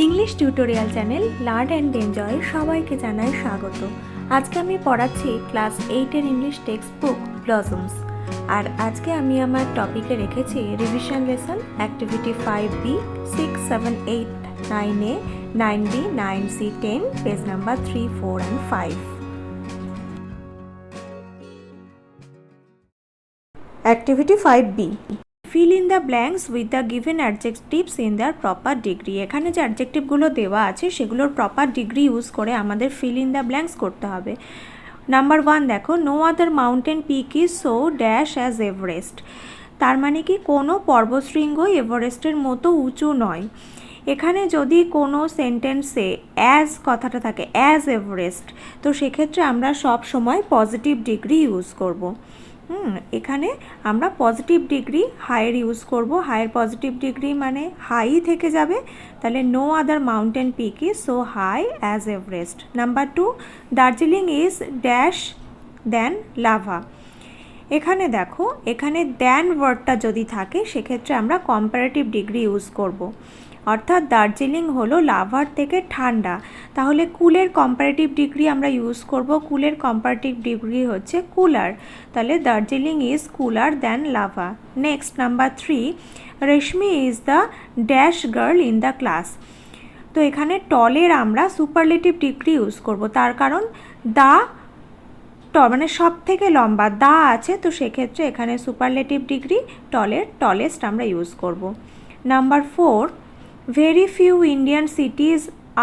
English tutorial channel learn and enjoy সবাইকে জানাই স্বাগত। আজকে আমি পড়াচ্ছি ক্লাস 8 এর ইংলিশ টেক্সট বুক ব্লসমস। আর আজকে আমি আমার টপিকে রেখেছি revision lesson activity 5B 6, 7, 8, 9A, 9B, 9C, 10, page number 3, 4 and 5। Activity 5B, fill in the blanks with the given adjectives in their proper degree। এখানে যে অ্যাডজেক্টিভগুলো দেওয়া আছে সেগুলোর প্রপার ডিগ্রি ইউজ করে আমাদের fill in the blanks করতে হবে। Number 1 দেখো, no other mountain peak is so dash as Everest. তার মানে কি কোনো পর্বতশৃঙ্গ এভারেস্টের মতো উঁচু নয়। এখানে যদি কোনো সেন্টেন্সে অ্যাজ কথাটা থাকে, অ্যাজ এভারেস্ট, তো সেক্ষেত্রে আমরা সব সময় পজিটিভ ডিগ্রি ইউজ করব। এখানে আমরা পজিটিভ ডিগ্রি হাইয়ের ইউজ করব। হাইয়ের পজিটিভ ডিগ্রি মানে হাই থেকে যাবে, তাহলে no other mountain peak is so high as Everest. Number 2, Darjeeling is dash than Lava. এখানে দেখো, এখানে দ্যান ওয়ার্ডটা যদি থাকে সেক্ষেত্রে আমরা কম্পারেটিভ ডিগ্রি ইউজ করব। অর্থাৎ দার্জিলিং হলো লাভার থেকে ঠান্ডা, তাহলে কুলের কম্পারেটিভ ডিগ্রি আমরা ইউজ করব। কুলের কম্পারেটিভ ডিগ্রি হচ্ছে কুলার, তাহলে Darjeeling is cooler than lava. Next number 3, reshmi is the dash girl in the class. তো এখানে টলের আমরা সুপারলেটিভ ডিগ্রি ইউজ করব, তার কারণ দা মানে সব থেকে লম্বা দা আছে, তো সেক্ষেত্রে এখানে সুপারলেটিভ ডিগ্রি টলের টলেস্ট আমরা ইউজ করব। Number 4, very few Indian cities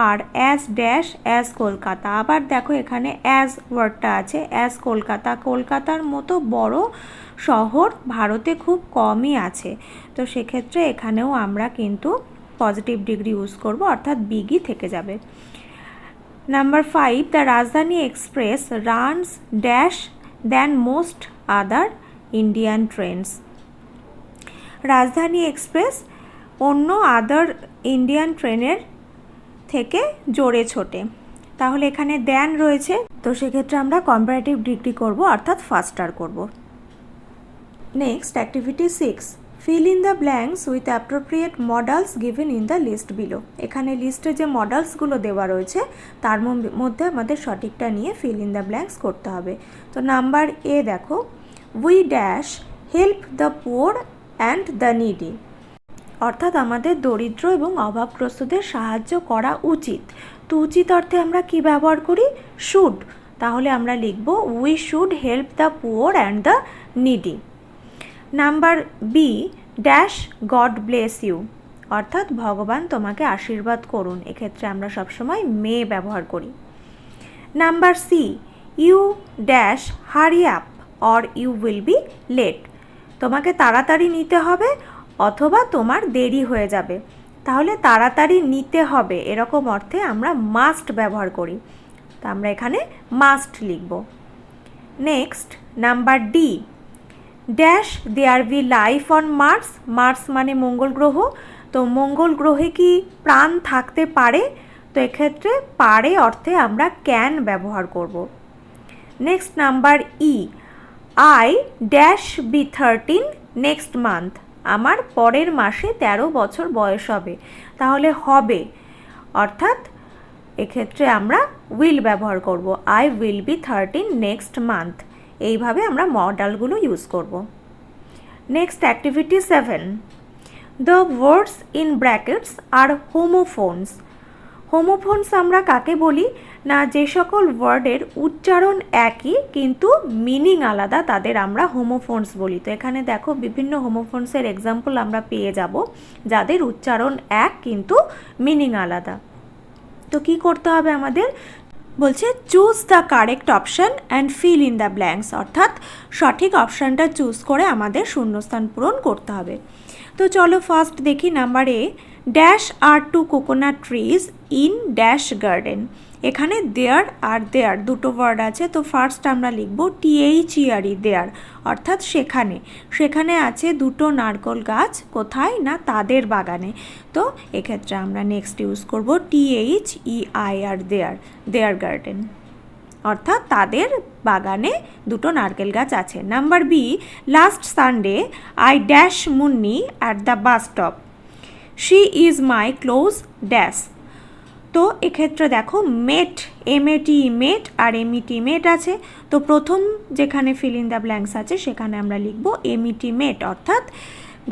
are as dash as Kolkata. আবার দেখো এখানে অ্যাজ ওয়ার্ডটা আছে, অ্যাজ কলকাতা। কলকাতার মতো বড় শহর ভারতে খুব কমই আছে, তো সেক্ষেত্রে এখানেও আমরা কিন্তু পজিটিভ ডিগ্রি ইউজ করব, অর্থাৎ বিগই থেকে যাবে। নাম্বার 5, দ্য রাজধানী express runs dash than most other Indian trains. রাজধানী এক্সপ্রেস অন্য আদার ইন্ডিয়ান ট্রেনের থেকে জোরে ছোটে, তাহলে এখানে দ্যান রয়েছে, তো সেক্ষেত্রে আমরা কম্পারেটিভ ডিগ্রি করব, অর্থাৎ ফাস্টার করব। Next activity 6, fill in the blanks with appropriate modals given in the list below. এখানে লিস্টে যে মডেলসগুলো দেওয়া রয়েছে তার মধ্যে আমাদের সঠিকটা নিয়ে ফিল ইন দ্য ব্ল্যাঙ্কস করতে হবে। তো নাম্বার এ দেখো, we dash help the poor and the needy. অর্থাৎ আমাদের দরিদ্র এবং অভাবগ্রস্তদের সাহায্য করা উচিত। তো উচিত অর্থে আমরা কি ব্যবহার করি? শুড। তাহলে আমরা লিখব we should help the poor and the needy. Number B, dash God bless you. অর্থাৎ ভগবান তোমাকে আশীর্বাদ করুন। এক্ষেত্রে আমরা সবসময় মে ব্যবহার করি। Number C, you dash hurry up or you will be late. তোমাকে তাড়াতাড়ি নিতে হবে অথবা তোমার দেরি হয়ে যাবে। তাহলে তাড়াতাড়ি নিতে হবে এরকম অর্থে আমরা মাস্ট ব্যবহার করি, তা আমরা এখানে মাস্ট লিখব। Next number D, dash there be life on Mars. Mars মানে মঙ্গল গ্রহ, তো মঙ্গল গ্রহে কি প্রাণ থাকতে পারে? তো এক্ষেত্রে পারে অর্থে আমরা ক্যান ব্যবহার করব। Next number E, I dash be 13 next month. আমার পরের মাসে 13 বছর বয়স হবে, তাহলে হবে অর্থাৎ এক্ষেত্রে আমরা উইল ব্যবহার করব। I will be 13 next month. এইভাবে আমরা মডেলগুলো ইউজ করব। Next activity 7, the words in brackets are homophones. Homophones আমরা কাকে বলি না, যে সকল ওয়ার্ডের উচ্চারণ একই কিন্তু মিনিং আলাদা তাদের আমরা হোমোফোনস বলি। তো এখানে দেখো বিভিন্ন হোমোফোনসের এক্সাম্পল আমরা পেয়ে যাব যাদের উচ্চারণ এক কিন্তু মিনিং আলাদা। তো কি করতে হবে আমাদের? বলছে choose the correct option and feel in the blanks. অর্থাৎ সঠিক অপশানটা চুজ করে আমাদের শূন্যস্থান পূরণ করতে হবে। তো চলো ফার্স্ট দেখি number A, dash are two coconut trees in dash garden. এখানে দেয়ার আর দেয়ার দুটো ওয়ার্ড আছে, তো ফার্স্ট আমরা লিখব THERE দেয়ার, অর্থাৎ সেখানে। সেখানে আছে দুটো নারকেল গাছ, কোথায় না তাদের বাগানে। তো এক্ষেত্রে আমরা নেক্সট ইউজ করব THEIR দেয়ার, দেয়ার গার্ডেন, অর্থাৎ তাদের বাগানে দুটো নারকেল গাছ আছে। Number B, last Sunday I dash Munni at the bus stop. She is my close dash. তো এক্ষেত্রে দেখো মেট, এমএটি মেট আর এমইটি মেট আছে। তো প্রথম যেখানে ফিল ইন দ্য ব্ল্যাঙ্কস আছে সেখানে আমরা লিখব এমইটি মেট, অর্থাৎ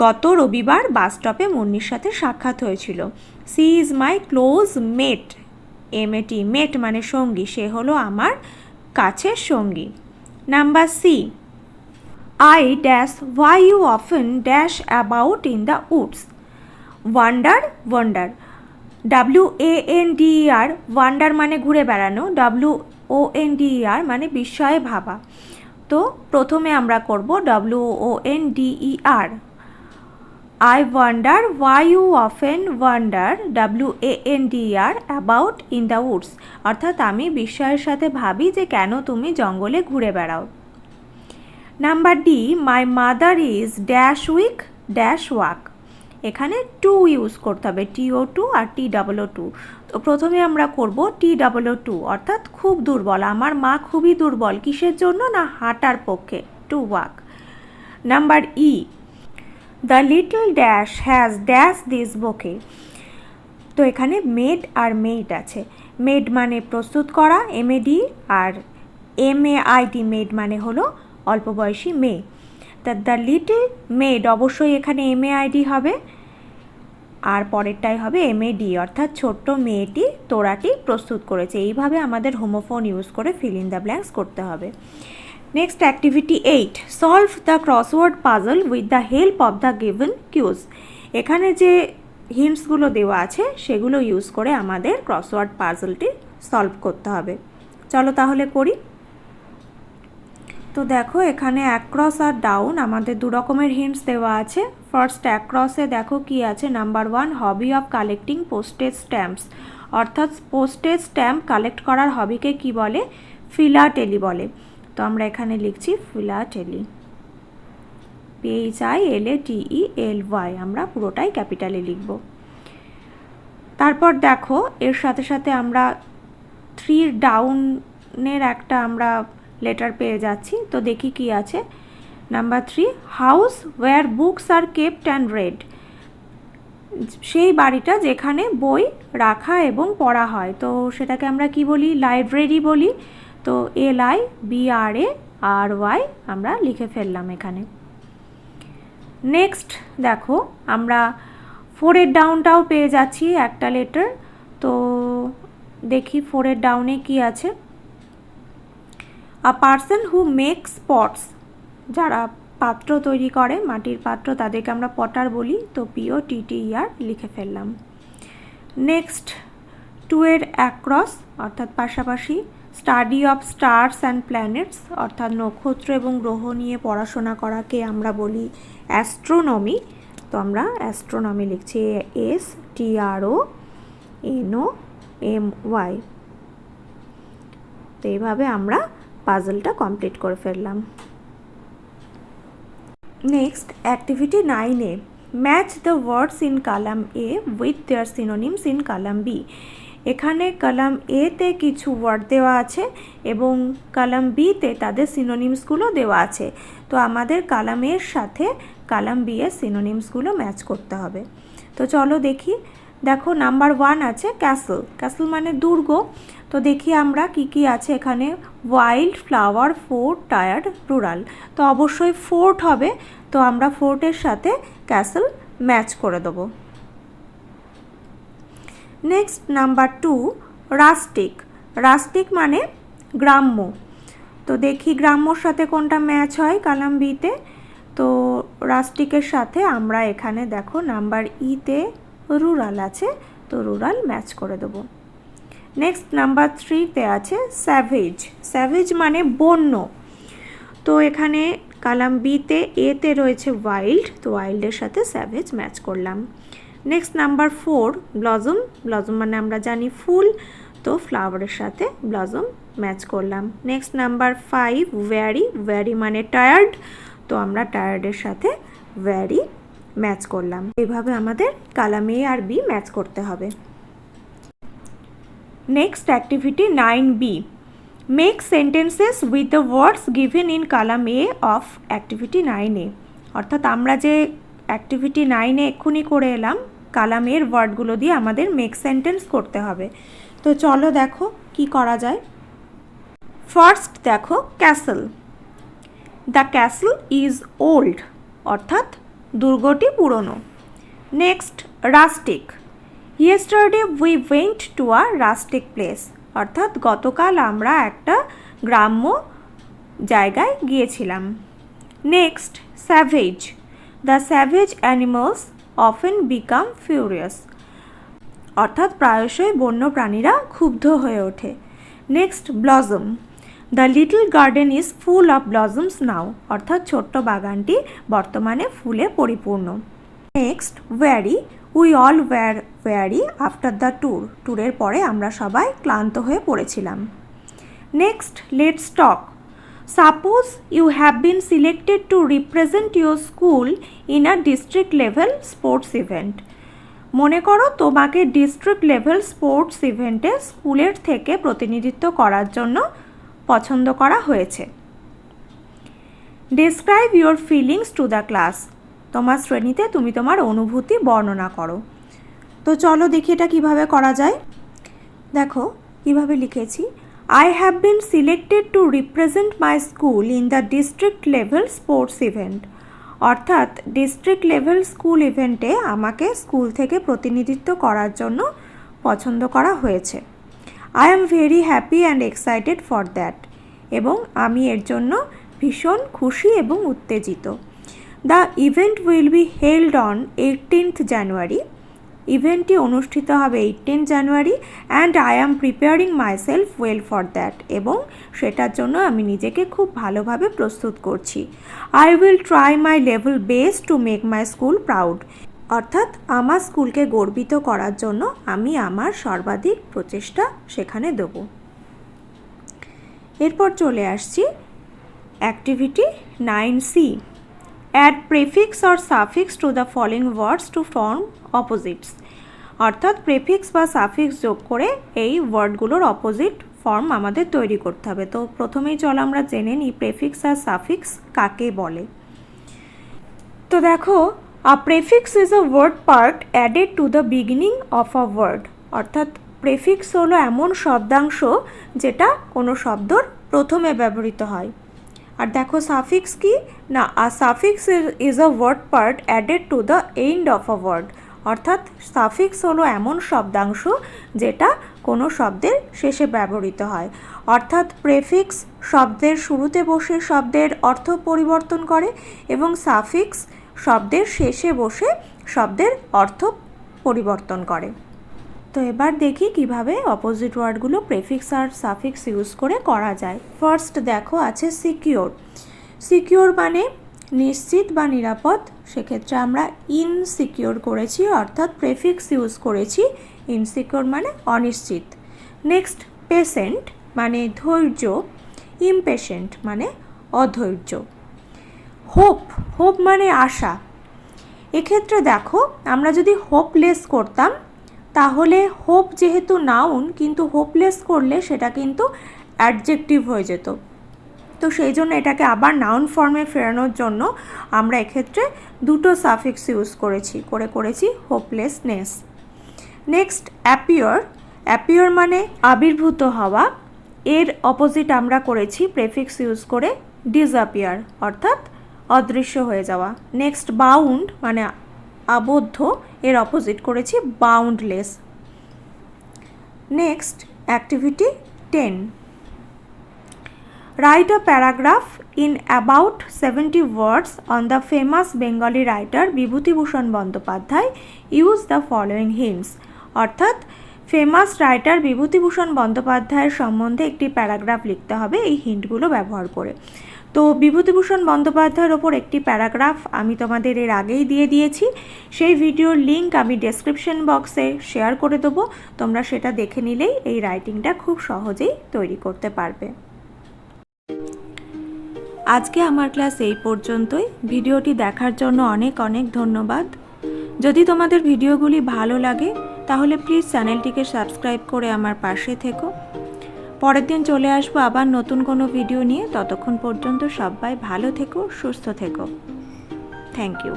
গত রবিবার বাস স্টপে মুন্নির সাথে সাক্ষাৎ হয়েছিল। She is my close mate, M A T mate মানে সঙ্গী, সে হলো আমার কাছের সঙ্গী। Number C, I dash why you often dash about in the woods. Wander, wander. WANDER, wonder মানে ঘুরে বেড়ানো, WONDER মানে বিস্ময়ে ভাবা। তো প্রথমে আমরা করব WONDER, I wonder why you often wander, WANDER, about in the woods, অর্থাৎ আমি বিস্ময়ের সাথে ভাবি যে কেন তুমি জঙ্গলে ঘুরে বেড়াও। Number D, my mother is dash weak dash walk. এখানে টু ইউজ করতে হবে, TO2 আর TOO2। তো প্রথমে আমরা করব TOO2, অর্থাৎ খুব দুর্বল, আমার মা খুবই দুর্বল, কিসের জন্য? না হাঁটার পক্ষে, to walk. Number E, the little dash has dash this বুকে। তো এখানে মেড আর মেড আছে। মেড মানে প্রস্তুত করা, MAD, আর MAID মেড মানে হলো অল্প বয়সী মেয়ে। তা দ্য লিটল মেড, অবশ্যই এখানে MAID হবে, আর পরেরটাই হবে MAD, অর্থাৎ ছোট্ট মেয়েটি তোড়াটি প্রস্তুত করেছে। এইভাবে আমাদের হোমোফোন ইউজ করে ফিল ইন দ্য ব্ল্যাঙ্কস করতে হবে। Next activity 8, solve the crossword puzzle with the help of the given clues. এখানে যে হিন্টসগুলো দেওয়া আছে সেগুলো ইউজ করে আমাদের ক্রসওয়ার্ড পাজলটি সলভ করতে হবে। চলো তাহলে করি। তো দেখো এখানে অ্যাক্রস আর ডাউন আমাদের দু রকমের হিন্টস দেওয়া আছে। ফার্স্ট অ্যাক্রসে দেখো কি আছে, number 1, hobby of collecting postage stamps, অর্থাৎ পোস্টেজ স্ট্যাম্প কালেক্ট করার হবিকে কি বলে? ফিলাটেলি বলে। তো আমরা এখানে লিখছি ফিলাটেলি, PHILATELY, আমরা পুরোটাই ক্যাপিটালে লিখব। তারপর দেখো এর সাথে সাথে আমরা 3 ডাউনের একটা আমরা লেটার পেয়ে যাচ্ছি। তো দেখি কি আছে। Number 3, house where books are kept and read, সেই বাড়িটা যেখানে বই রাখা এবং পড়া হয়। তো সেটাকে আমরা কি বলি? লাইব্রেরি বলি। তো LIBRARY আমরা লিখে ফেললাম এখানে। নেক্সট দেখো আমরা 4-এর ডাউনটাও পেয়ে যাচ্ছি একটা লেটার। তো দেখি 4-এর ডাউনে কি আছে। A person who makes pots, যারা পাত্র তৈরি করে, মাটির পাত্র, তাদেরকে আমরা পটার বলি। তো POTTER লিখে ফেললাম। নেক্সট 2-এর অ্যাক্রস, অর্থাৎ পাশাপাশি, study of stars and planets, অর্থাৎ নক্ষত্র এবং গ্রহ নিয়ে পড়াশোনা করাকে আমরা বলি অ্যাস্ট্রোনমি। তো আমরা অ্যাস্ট্রোনমি লিখছি ASTRONOMY। তো এইভাবে আমরা পাজলটা কমপ্লিট করে ফেললাম। Next activity 9A, match the words in column A with their synonyms in column B। এখানে কলাম এতে কিছু ওয়ার্ড দেওয়া আছে এবং কলাম বিতে তাদের সিনোনিমসগুলো দেওয়া আছে। তো আমাদের কলাম এর সাথে কলাম বি এর সিনোনিমসগুলো ম্যাচ করতে হবে। তো চলো দেখি। দেখো নাম্বার 1 আছে ক্যাসল, ক্যাসল মানে দুর্গ। তো দেখি আমরা কি কি আছে এখানে। Wild flower, fort, tired, rural. তো অবশ্যই ফোর্ট হবে। তো আমরা ফোর্টের সাথে ক্যাসল ম্যাচ করে দেবো। নেক্সট নাম্বার 2, রাস্টিক, রাস্টিক মানে গ্রাম্য। তো দেখি গ্রাম্যর সাথে কোনটা ম্যাচ হয় কলাম বিতে। তো রাস্টিকের সাথে আমরা এখানে দেখো নাম্বার ইতে রুরাল আছে, তো রুরাল ম্যাচ করে দেবো। নেক্সট নাম্বার 3তে আছে স্যাভেজ, স্যাভেজ মানে বন্য। তো এখানে কলাম বিতে এতে রয়েছে ওয়াইল্ড, তো ওয়াইল্ডের সাথে স্যাভেজ ম্যাচ করলাম। নেক্সট নাম্বার 4, ব্লজম, ব্লজম মানে আমরা জানি ফুল, তো ফ্লাওয়ারের সাথে ব্লজম ম্যাচ করলাম। নেক্সট নাম্বার 5, ভ্যারি, ভ্যারি মানে টায়ার্ড, তো আমরা টায়ার্ডের সাথে ভ্যারি ম্যাচ করলাম। এইভাবে আমাদের কলাম এ আর বি ম্যাচ করতে হবে। Next activity 9B, make sentences with the words given in column A of activity 9A। অর্থাৎ আমরা যে অ্যাক্টিভিটি 9A এক্ষুনি করে এলাম কালামের ওয়ার্ডগুলো দিয়ে আমাদের মেক সেন্টেন্স করতে হবে। তো চলো দেখো কি করা যায়। ফার্স্ট দেখো castle. The castle is old, অর্থাৎ দুর্গটি পুরনো। Next rustic. Yesterday we went to a rustic place, অর্থাৎ গতকাল আমরা একটা গ্রাম্য জায়গায় গিয়েছিলাম। Next savage. The savage animals often become furious, অর্থাৎ প্রায়শই বন্য প্রাণীরা ক্ষুব্ধ হয়ে ওঠে। Next blossom. The little garden is full of blossoms now, অর্থাৎ ছোট্ট বাগানটি বর্তমানে ফুলে পরিপূর্ণ। Next weary. We all were weary after the tour, ট্যুরের পরে আমরা সবাই ক্লান্ত হয়ে পড়েছিলাম। Next let's talk. Suppose you have been selected to represent your school in a district level sports event. মনে করো তোমাকে ডিস্ট্রিক্ট লেভেল স্পোর্টস ইভেন্টে স্কুলের থেকে প্রতিনিধিত্ব করার জন্য পছন্দ করা হয়েছে। Describe your feelings to the class. তোমার শ্রেণীতে তুমি তোমার অনুভূতি বর্ণনা করো। তো চলো দেখি এটা কিভাবে করা যায়। দেখো কিভাবে লিখেছি। I have been selected to represent my school in the district level sports event, অর্থাৎ ডিস্ট্রিক্ট লেভেল স্কুল ইভেন্টে আমাকে স্কুল থেকে প্রতিনিধিত্ব করার জন্য পছন্দ করা হয়েছে। I am very happy and excited for that, এবং আমি এর জন্য ভীষণ খুশি এবং উত্তেজিত। The event will be held on 18th January, ইভেন্টটি অনুষ্ঠিত হবে 18 জানুয়ারি and I am preparing myself well for that, এবং সেটার জন্য আমি নিজেকে খুব ভালোভাবে প্রস্তুত করছি। I will try my level best to make my school proud, অর্থাৎ আমার স্কুলকে গর্বিত করার জন্য আমি আমার সর্বাধিক প্রচেষ্টা সেখানে দেব। এরপর চলে আসছি activity 9C। Add prefix or suffix to the following words to form opposites, অর্থাৎ প্রেফিক্স বা সাফিক্স যোগ করে এই ওয়ার্ডগুলোর অপোজিট ফর্ম আমাদের তৈরি করতে হবে। তো প্রথমেই চলো আমরা জেনে নিই প্রেফিক্স আর সাফিক্স কাকে বলে। তো দেখো, a prefix is a word part added to the beginning of a word, অর্থাৎ প্রেফিক্স হলো এমন শব্দাংশ যেটা কোনো শব্দর প্রথমে ব্যবহৃত হয়। আর দেখো সাফিক্স কি না, a suffix is a word part added to the end of a word, অর্থাৎ সাফিক্স হলো এমন শব্দাংশ যেটা কোনো শব্দের শেষে ব্যবহৃত হয়। অর্থাৎ প্রেফিক্স শব্দের শুরুতে বসে শব্দের অর্থ পরিবর্তন করে এবং সাফিক্স শব্দের শেষে বসে শব্দের অর্থ পরিবর্তন করে। তো এবার দেখি কিভাবে অপোজিট ওয়ার্ডগুলো প্রেফিক্স আর সাফিক্স ইউজ করে করা যায়। ফার্স্ট দেখো আছে সিকিওর। সিকিওর মানে নিশ্চিত বা নিরাপদ, সেক্ষেত্রে আমরা ইনসিকিওর করেছি, অর্থাৎ প্রেফিক্স ইউজ করেছি ইনসিকিওর মানে অনিশ্চিত। নেক্সট পেশেন্ট মানে ধৈর্য, ইমপেশেন্ট মানে অধৈর্য। হোপ, হোপ মানে আশা। এক্ষেত্রে দেখো আমরা যদি হোপলেস করতাম তাহলে হোপ যেহেতু নাউন, কিন্তু হোপলেস করলে সেটা কিন্তু অ্যাডজেক্টিভ হয়ে যেত। তো সেই জন্য এটাকে আবার নাউন ফর্মে ফেরানোর জন্য আমরা এক্ষেত্রে দুটো সাফিক্স ইউজ করেছি হোপলেসনেস। Next appear. অ্যাপিয়ার মানে আবির্ভূত হওয়া, এর অপোজিট আমরা করেছি প্রেফিক্স ইউজ করে ডিসঅ্যাপিয়ার, অর্থাৎ অদৃশ্য হয়ে যাওয়া। নেক্সট বাউন্ড মানে আবদ্ধ, এর অপোজিট করেছি boundless. Next activity 10। Write a paragraph in about 70 words on the famous Bengali writer Bibhutibhusan Bandyopadhyay. Use the following hints, অর্থাৎ ফেমাস রাইটার বিভূতিভূষণ বন্দ্যোপাধ্যায়ের সম্বন্ধে একটি প্যারাগ্রাফ লিখতে হবে এই হিন্টগুলো ব্যবহার করে। তো বিভূতিভূষণ বন্দ্যোপাধ্যায়ের ওপর একটি প্যারাগ্রাফ আমি তোমাদের এর আগেই দিয়ে দিয়েছি, সেই ভিডিওর লিঙ্ক আমি ডেসক্রিপশন বক্সে শেয়ার করে দেবো, তোমরা সেটা দেখে নিলেই এই রাইটিংটা খুব সহজেই তৈরি করতে পারবে। আজকে আমার ক্লাস এই পর্যন্তই। ভিডিওটি দেখার জন্য অনেক অনেক ধন্যবাদ। যদি তোমাদের ভিডিওগুলি ভালো লাগে তাহলে প্লিজ চ্যানেলটিকে সাবস্ক্রাইব করে আমার পাশে থেকো। পরের দিন চলে আসবো আবার নতুন কোনো ভিডিও নিয়ে। ততক্ষণ পর্যন্ত সবাই ভালো থেকো, সুস্থ থেকো। Thank you.